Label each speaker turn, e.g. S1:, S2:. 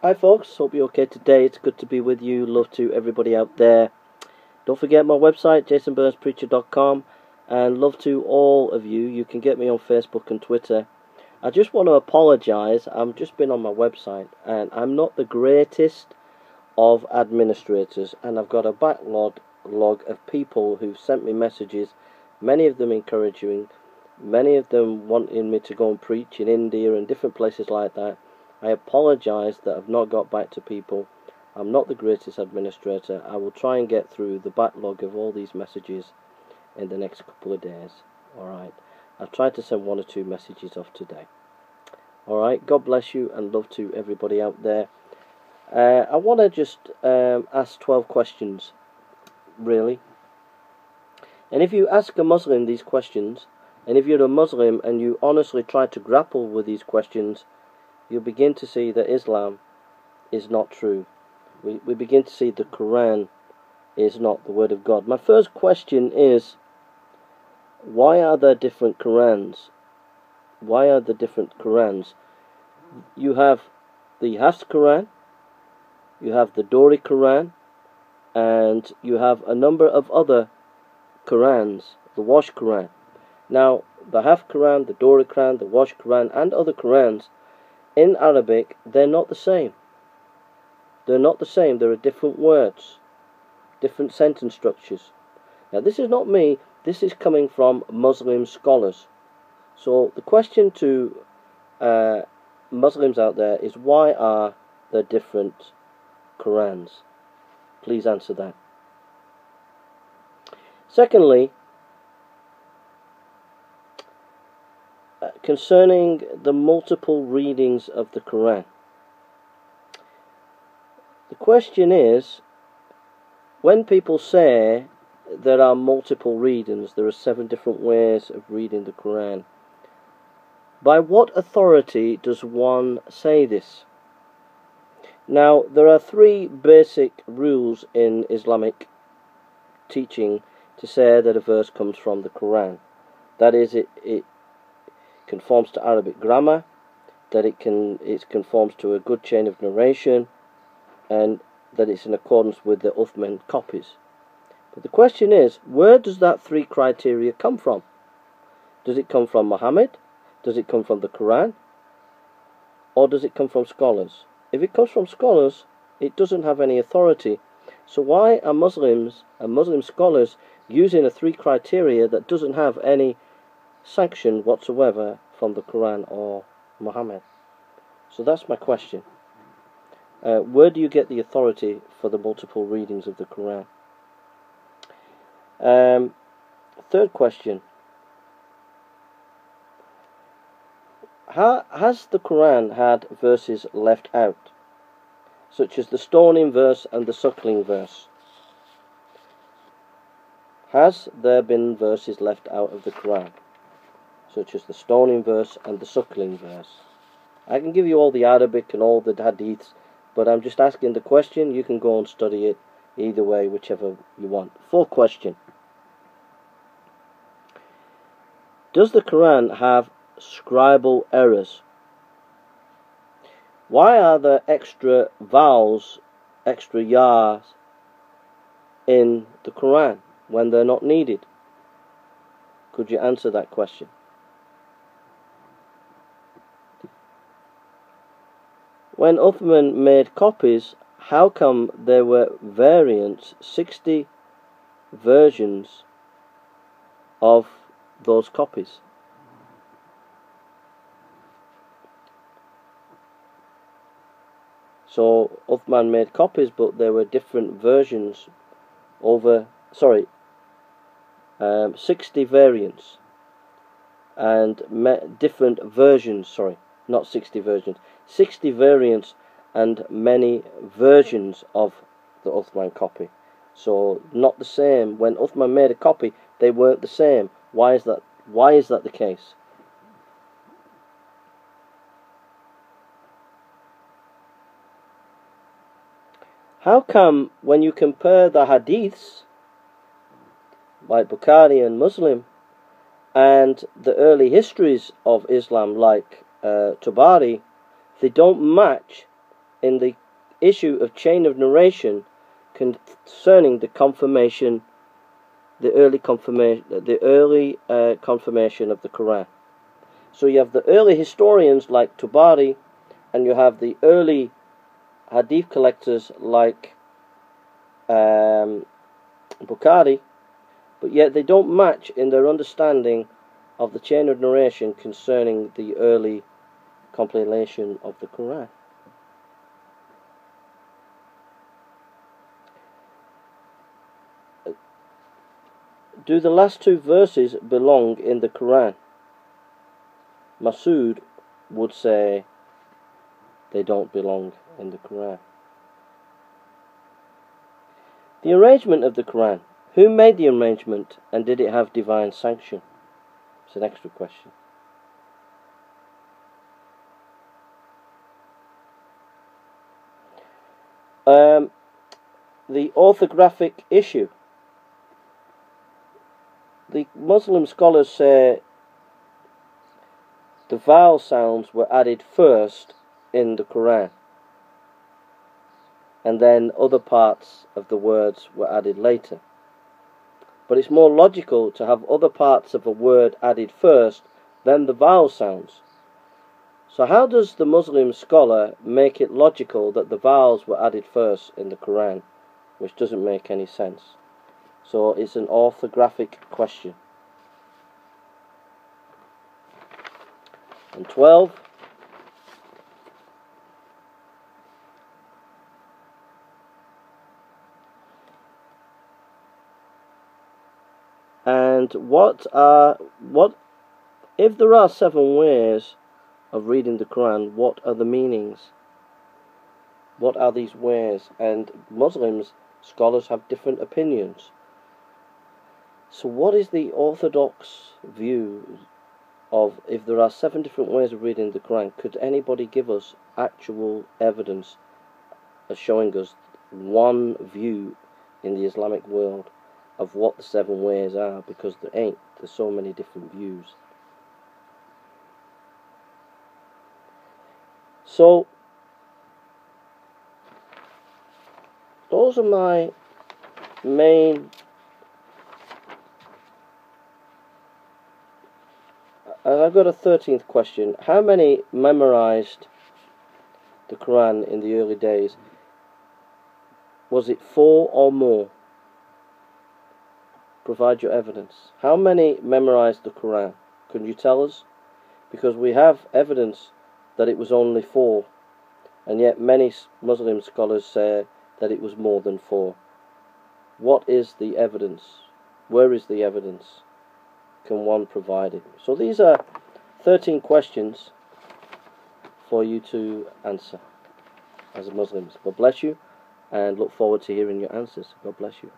S1: Hi folks, hope you're okay today. It's good to be with you. Love to everybody out there. Don't forget my website, jasonburnspreacher.com, and love to all of you. You can get me on Facebook and Twitter. I just want to apologise. I've just been on my website and I'm not the greatest of administrators, and I've got a backlog of people who've sent me messages, many of them encouraging, many of them wanting me to go and preach in India and different places like that. I apologise that I've not got back to people. I'm not the greatest administrator. I will try and get through the backlog of all these messages in the next couple of days. Alright, I've tried to send 1 or 2 messages off today. Alright, God bless you and love to everybody out there. I want to just ask 12 questions, really. And if you ask a Muslim these questions, and if you're a Muslim and you honestly try to grapple with these questions, you'll begin to see that Islam is not true. We begin to see the Koran is not the Word of God. My first question is, why are there different Korans? Why are there different Korans? You have the Hafs Koran, you have the Dori Koran, and you have a number of other Korans, the Wash Koran. Now, the Hafs Koran, the Dori Koran, the Wash Koran, and other Korans, in Arabic, they're not the same. They're not the same. There are different words, different sentence structures. Now, this is not me. This is coming from Muslim scholars. So, the question to Muslims out there is, why are there different Korans? Please answer that. Secondly, concerning the multiple readings of the Quran. The question is, when people say there are multiple readings, there are 7 different ways of reading the Quran, by what authority does one say this? Now, there are 3 basic rules in Islamic teaching to say that a verse comes from the Quran. That is, it conforms to Arabic grammar, that it conforms to a good chain of narration, and that it's in accordance with the Uthman copies. But the question is, where does that 3 criteria come from? Does it come from Muhammad? Does it come from the Quran? Or does it come from scholars? If it comes from scholars, it doesn't have any authority. So why are Muslims and Muslim scholars using a 3 criteria that doesn't have any sanction whatsoever from the Quran or Muhammad? So that's my question. Where do you get the authority for the multiple readings of the Quran? Third question. Has the Quran had verses left out, such as the stoning verse and the suckling verse? Has there been verses left out of the Quran, such as the stoning verse and the suckling verse? I can give you all the Arabic and all the hadiths, but I'm just asking the question. You can go and study it either way, whichever you want. Fourth question. Does the Quran have scribal errors? Why are there extra vowels, extra yas in the Quran when they're not needed? Could you answer that question? When Uthman made copies, how come there were variants, 60 versions of those copies? So Uthman made copies, but there were different versions 60 variants and different versions, not 60 versions, 60 variants and many versions of the Uthman copy. So not the same. When Uthman made a copy, they weren't the same. Why is that? Why is that the case? How come when you compare the hadiths, like Bukhari and Muslim, and the early histories of Islam, like Tabari, they don't match in the issue of chain of narration concerning the confirmation, the early confirmation of the Quran. So you have the early historians like Tabari, and you have the early hadith collectors like Bukhari, but yet they don't match in their understanding of the chain of narration concerning the early compilation of the Quran. Do the last two verses belong in the Quran? Masood would say they don't belong in the Quran. The arrangement of the Quran. Who made the arrangement, and did it have divine sanction? It's an extra question. The orthographic issue. The Muslim scholars say the vowel sounds were added first in the Quran, and then other parts of the words were added later. But it's more logical to have other parts of a word added first than the vowel sounds. So how does the Muslim scholar make it logical that the vowels were added first in the Quran, which doesn't make any sense? So it's an orthographic question. And 12. And what if there are 7 ways of reading the Quran, what are the meanings? What are these ways? And Muslims scholars have different opinions. So what is the orthodox view of, if there are 7 different ways of reading the Quran, could anybody give us actual evidence of showing us one view in the Islamic world of what the 7 ways are? Because there's so many different views. So those are my main. And I've got a 13th question. How many memorized the Quran in the early days? Was it 4 or more? Provide your evidence. How many memorized the Quran? Can you tell us? Because we have evidence that it was only 4, and yet many Muslim scholars say that it was more than 4. What is the evidence? Where is the evidence? Can one provide it? So these are 13 questions for you to answer as Muslims. God bless you, and look forward to hearing your answers. God bless you.